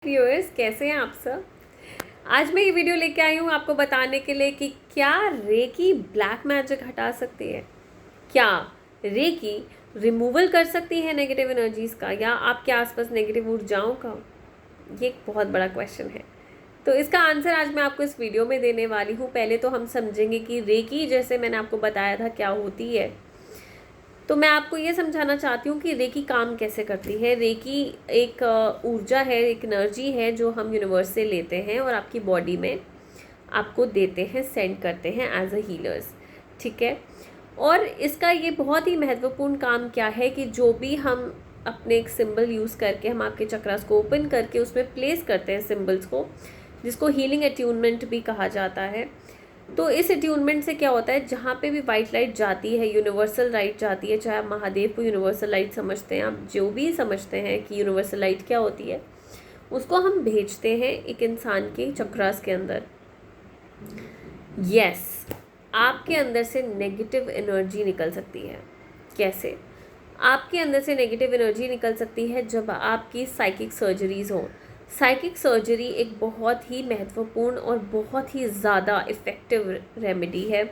Viewers, कैसे हैं आप सब। आज मैं ये वीडियो लेके आई हूँ आपको बताने के लिए कि क्या रेकी ब्लैक मैजिक हटा सकती है। क्या रेकी रिमूवल कर सकती है नेगेटिव एनर्जीज का या आपके आसपास नेगेटिव ऊर्जाओं का। ये एक बहुत बड़ा क्वेश्चन है, तो इसका आंसर आज मैं आपको इस वीडियो में देने वाली हूँ। पहले तो हम समझेंगे कि रेकी, जैसे मैंने आपको बताया था, क्या होती है। तो मैं आपको ये समझाना चाहती हूँ कि रेकी काम कैसे करती है। रेकी एक ऊर्जा है, एक एनर्जी है जो हम यूनिवर्स से लेते हैं और आपकी बॉडी में आपको देते हैं, सेंड करते हैं एज अ हीलर्स। ठीक है। और इसका ये बहुत ही महत्वपूर्ण काम क्या है कि जो भी हम अपने एक सिंबल यूज़ करके हम आपके चक्रास को ओपन करके उसमें प्लेस करते हैं सिंबल्स को, जिसको हीलिंग अट्यूनमेंट भी कहा जाता है। तो इस अट्यूनमेंट से क्या होता है, जहाँ पे भी वाइट लाइट जाती है, यूनिवर्सल लाइट जाती है, चाहे आप महादेव को यूनिवर्सल लाइट समझते हैं, आप जो भी समझते हैं कि यूनिवर्सल लाइट क्या होती है, उसको हम भेजते हैं एक इंसान के चक्रास के अंदर। यस, आपके अंदर से नेगेटिव एनर्जी निकल सकती है। कैसे आपके अंदर से नेगेटिव एनर्जी निकल सकती है? जब आपकी साइकिक सर्जरीज हो। साइकिक सर्जरी एक बहुत ही महत्वपूर्ण और बहुत ही ज़्यादा इफ़ेक्टिव रेमेडी है,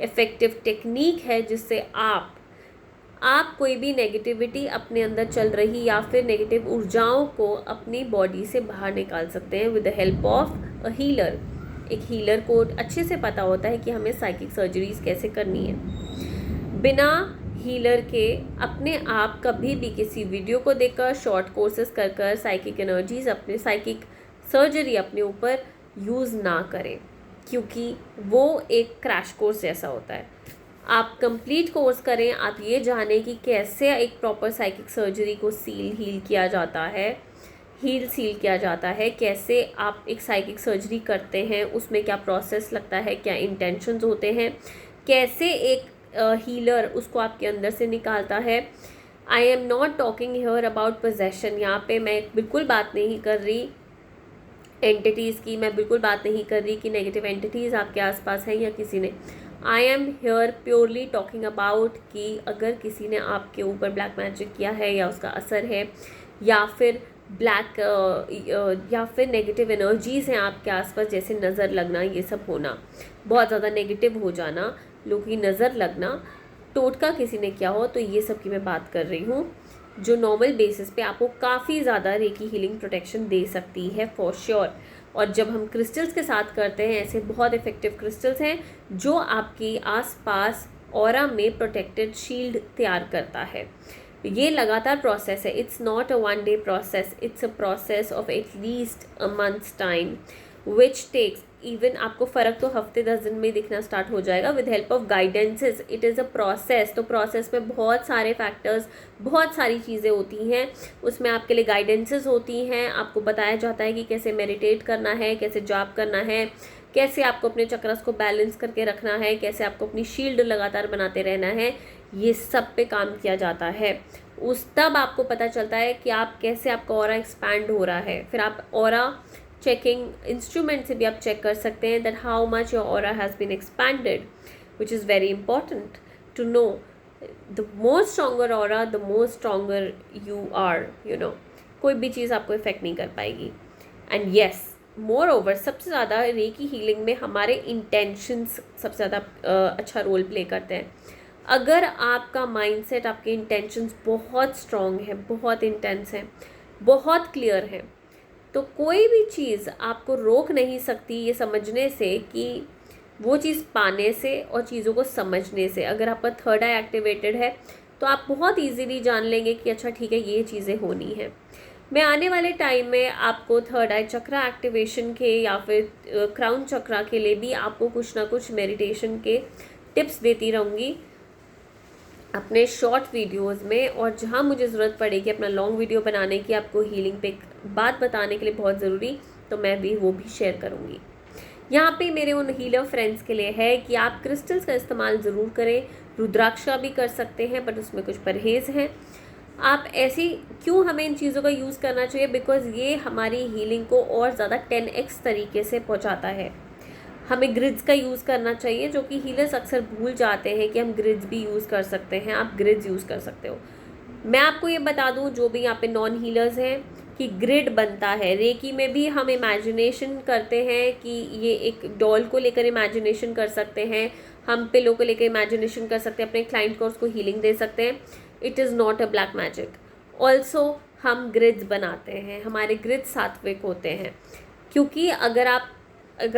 इफ़ेक्टिव टेक्निक है, जिससे आप कोई भी नेगेटिविटी अपने अंदर चल रही या फिर नेगेटिव ऊर्जाओं को अपनी बॉडी से बाहर निकाल सकते हैं with the help of a healer. एक हीलर को अच्छे से पता होता है कि हमें साइकिक सर्जरीज कैसे करनी है। बिना हीलर के अपने आप कभी भी किसी वीडियो को देखकर, शॉर्ट कोर्सेज कर साइकिक एनर्जीज, अपने साइकिक सर्जरी अपने ऊपर यूज़ ना करें, क्योंकि वो एक क्रैश कोर्स जैसा होता है। आप कंप्लीट कोर्स करें, आप ये जानें कि कैसे एक प्रॉपर साइकिक सर्जरी को हील किया जाता है, सील किया जाता है, कैसे आप एक साइकिक सर्जरी करते हैं, उसमें क्या प्रोसेस लगता है, क्या इंटेंशंस होते हैं, कैसे एक हीलर उसको आपके अंदर से निकालता है। I am not talking here about possession. यहाँ पे मैं बिल्कुल बात नहीं कर रही एंटिटीज़ की, मैं बिल्कुल बात नहीं कर रही कि नेगेटिव एंटिटीज़ आपके आसपास हैं या किसी ने। I am here purely talking about कि अगर किसी ने आपके ऊपर ब्लैक मैजिक किया है या उसका असर है, या फिर या फिर नेगेटिव एनर्जीज़ हैं आपके आसपास, जैसे नज़र लगना, ये सब होना, बहुत ज़्यादा नेगेटिव हो जाना, लोगों की नज़र लगना, टोटका किसी ने किया हो, तो ये सब की मैं बात कर रही हूँ, जो नॉर्मल बेसिस पे आपको काफ़ी ज़्यादा रेकी हीलिंग प्रोटेक्शन दे सकती है फॉर श्योर। और जब हम क्रिस्टल्स के साथ करते हैं, ऐसे बहुत इफ़ेक्टिव क्रिस्टल्स हैं जो आपके आसपास ऑरा में प्रोटेक्टेड शील्ड तैयार करता है। ये लगातार प्रोसेस है, it's not a one day process, it's a process of at least a months time which takes even, आपको फ़र्क तो हफ्ते 10 दिन में दिखना स्टार्ट हो जाएगा with help of guidances. It is a process. तो प्रोसेस में बहुत सारे फैक्टर्स, बहुत सारी चीज़ें होती हैं, उसमें आपके लिए गाइडेंसेस होती हैं, आपको बताया जाता है कि कैसे मेडिटेट करना है, कैसे जाप करना है, कैसे आपको अपने चक्रस को बैलेंस करके रखना है, कैसे आपको अपनी शील्ड लगातार बनाते रहना है। ये सब पे काम किया जाता है। तब आपको पता चलता है कि आप कैसे, आपका ऑरा एक्सपैंड हो रहा है। फिर आप ऑरा चेकिंग इंस्ट्रूमेंट से भी आप चेक कर सकते हैं that how much your aura has been expanded, which is very important to know. The more stronger aura, the more stronger you are, कोई भी चीज़ आपको इफेक्ट नहीं कर पाएगी। एंड येस, मोर ओवर, सबसे ज़्यादा रेकी हीलिंग में हमारे इंटेंशंस सबसे ज़्यादा अच्छा रोल प्ले करते हैं। अगर आपका माइंडसेट, आपके इंटेंशंस बहुत स्ट्रॉन्ग है, बहुत इंटेंस हैं, बहुत क्लियर हैं, तो कोई भी चीज़ आपको रोक नहीं सकती ये समझने से कि वो चीज़ पाने से और चीज़ों को समझने से। अगर आपका थर्ड आई एक्टिवेटेड है तो आप बहुत इजीली जान लेंगे कि अच्छा ठीक है, ये चीज़ें होनी है। मैं आने वाले टाइम में आपको थर्ड आई चक्रा एक्टिवेशन के या फिर क्राउन चक्रा के लिए भी आपको कुछ ना कुछ मेडिटेशन के टिप्स देती रहूँगी अपने शॉर्ट वीडियोस में। और जहाँ मुझे ज़रूरत पड़ेगी अपना लॉन्ग वीडियो बनाने की, आपको हीलिंग पे बात बताने के लिए बहुत ज़रूरी, तो मैं भी वो भी शेयर करूँगी। यहाँ पे मेरे उन हीलर फ्रेंड्स के लिए है कि आप क्रिस्टल्स का इस्तेमाल ज़रूर करें। रुद्राक्ष का भी कर सकते हैं, बट उसमें कुछ परहेज़ हैं। आप ऐसी क्यों हमें इन चीज़ों का यूज़ करना चाहिए? बिकॉज़ ये हमारी हीलिंग को और ज़्यादा 10x तरीके से पहुँचाता है। हमें ग्रिड्स का यूज़ करना चाहिए, जो कि हीलर्स अक्सर भूल जाते हैं कि हम ग्रिड्स भी यूज़ कर सकते हैं। आप ग्रिड्स यूज़ कर सकते हो। मैं आपको ये बता दूं, जो भी यहाँ पे नॉन हीलर्स हैं, कि ग्रिड बनता है। रेकी में भी हम इमेजिनेशन करते हैं कि ये एक डॉल को लेकर इमेजिनेशन कर सकते हैं, हम पिलो को लेकर इमेजिनेशन कर सकते हैं, अपने क्लाइंट को उसको हीलिंग दे सकते हैं। It is not a black magic. Also हम ग्रिड्स बनाते हैं, हमारे ग्रिड्स सात्विक होते हैं, क्योंकि अगर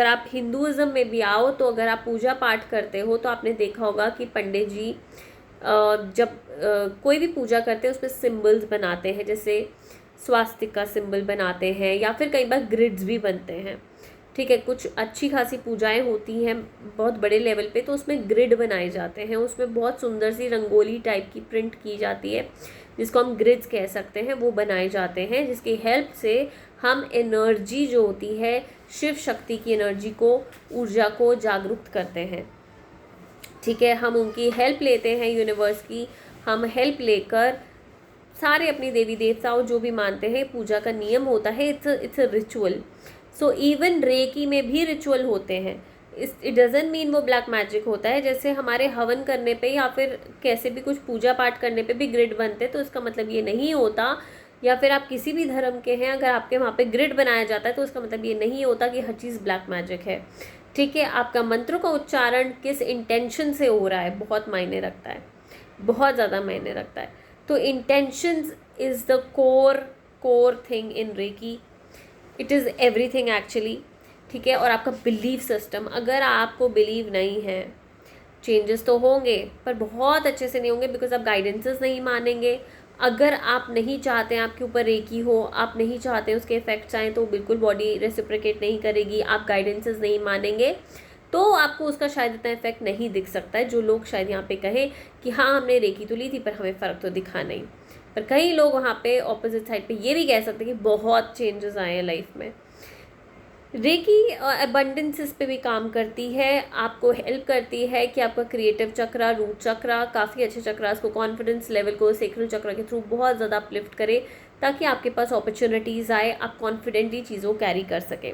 आप हिंदुज़म में भी आओ तो अगर आप पूजा पाठ करते हो तो आपने देखा होगा कि पंडित जी जब कोई भी पूजा करते हैं उसमें सिंबल्स बनाते हैं, जैसे स्वास्तिक का सिंबल बनाते हैं या फिर कई बार ग्रिड्स भी बनते हैं। ठीक है, कुछ अच्छी खासी पूजाएं होती हैं बहुत बड़े लेवल पे तो उसमें ग्रिड बनाए जाते हैं, उसमें बहुत सुंदर सी रंगोली टाइप की प्रिंट की जाती है जिसको हम ग्रिड्स कह सकते हैं, वो बनाए जाते हैं, जिसकी हेल्प से हम एनर्जी जो होती है, शिव शक्ति की एनर्जी को, ऊर्जा को जागरूक करते हैं। ठीक है, हम उनकी हेल्प लेते हैं, यूनिवर्स की हम हेल्प लेकर सारे अपनी देवी देवताओं जो भी मानते हैं, पूजा का नियम होता है, it's a ritual. So even reiki में भी रिचुअल होते हैं। इट डजंट मीन वो ब्लैक मैजिक होता है। जैसे हमारे हवन करने पे या फिर कैसे भी कुछ पूजा पाठ करने पे भी ग्रिड बनते हैं, तो इसका मतलब ये नहीं होता, या फिर आप किसी भी धर्म के हैं अगर आपके वहाँ पे ग्रिड बनाया जाता है तो इसका मतलब ये नहीं होता कि हर चीज़ ब्लैक मैजिक है। ठीक है, आपका मंत्रों का उच्चारण किस इंटेंशन से हो रहा है बहुत मायने रखता है, बहुत ज़्यादा मायने रखता है। तो intentions is the core thing in reiki, it is everything actually. ठीक है, और आपका बिलीफ सिस्टम, अगर आपको बिलीव नहीं है, चेंजेस तो होंगे पर बहुत अच्छे से नहीं होंगे, बिकॉज आप गाइडेंसेस नहीं मानेंगे। अगर आप नहीं चाहते हैं आपके ऊपर रेकी हो, आप नहीं चाहते हैं उसके इफेक्ट्स आएँ, तो बिल्कुल बॉडी रेसिप्रोकेट नहीं करेगी। आप गाइडेंसेस नहीं मानेंगे तो आपको उसका शायद इतना इफेक्ट नहीं दिख सकता है। जो लोग शायद यहाँ पे कहें कि हाँ हमने रेकी तो ली थी पर हमें फ़र्क तो दिखा नहीं, पर कई लोग वहाँ पे ऑपोजिट साइड पे ये भी कह सकते हैं कि बहुत चेंजेस आए हैं लाइफ में। रेकी अबंडेंसेस पे भी काम करती है, आपको हेल्प करती है कि आपका क्रिएटिव चक्रा, रूट चक्रा, काफ़ी अच्छे चक्रास को, कॉन्फिडेंस लेवल को सेक्रल चक्रा के थ्रू बहुत ज़्यादा अपलिफ्ट करे, ताकि आपके पास अपॉर्चुनिटीज़ आए, आप कॉन्फिडेंटली चीज़ों को कैरी कर सकें।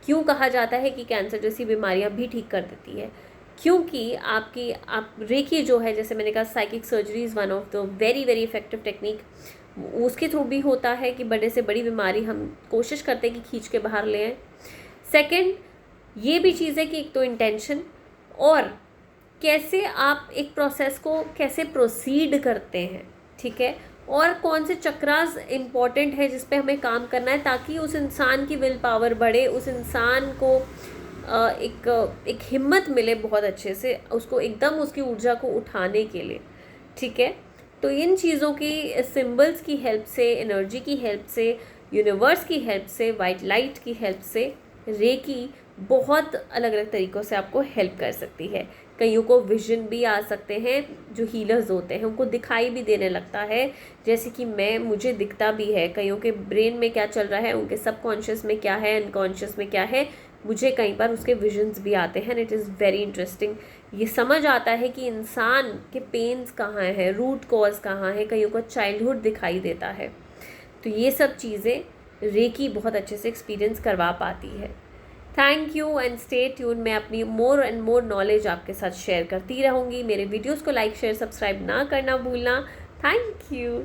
क्यों कहा जाता है कि कैंसर जैसी बीमारियां भी ठीक कर देती है? क्योंकि आप रेकी जो है, जैसे मैंने कहा psychic surgery is one of the very very effective technique, उसके थ्रू भी होता है कि बड़े से बड़ी बीमारी हम कोशिश करते हैं कि खींच के बाहर ले आएँ। सेकेंड, ये भी चीज़ है कि एक तो इंटेंशन, और कैसे आप एक प्रोसेस को कैसे प्रोसीड करते हैं। ठीक है, और कौन से चक्रास इम्पॉर्टेंट है जिस पे हमें काम करना है, ताकि उस इंसान की विल पावर बढ़े, उस इंसान को एक हिम्मत मिले बहुत अच्छे से, उसको एकदम उसकी ऊर्जा को उठाने के लिए। ठीक है, तो इन चीज़ों की, सिंबल्स की हेल्प से, एनर्जी की हेल्प से, यूनिवर्स की हेल्प से, वाइट लाइट की हेल्प से रेकी बहुत अलग अलग तरीक़ों से आपको हेल्प कर सकती है। कईयों को विजन भी आ सकते हैं, जो हीलर्स होते हैं उनको दिखाई भी देने लगता है, जैसे कि मुझे दिखता भी है। कईयों के ब्रेन में क्या चल रहा है, उनके सबकॉन्शियस में क्या है, अनकॉन्शियस में क्या है, मुझे कई बार उसके विजन्स भी आते हैं। It is very interesting. ये समझ आता है कि इंसान के पेन्स कहाँ हैं, रूट कॉज कहाँ है, कईयों को चाइल्डहुड दिखाई देता है। तो ये सब चीज़ें रेकी बहुत अच्छे से एक्सपीरियंस करवा पाती है। Thank you and stay tune. मैं अपनी मोर एंड मोर नॉलेज आपके साथ शेयर करती रहूँगी। मेरे वीडियोस को लाइक शेयर सब्सक्राइब ना करना भूलना। Thank you.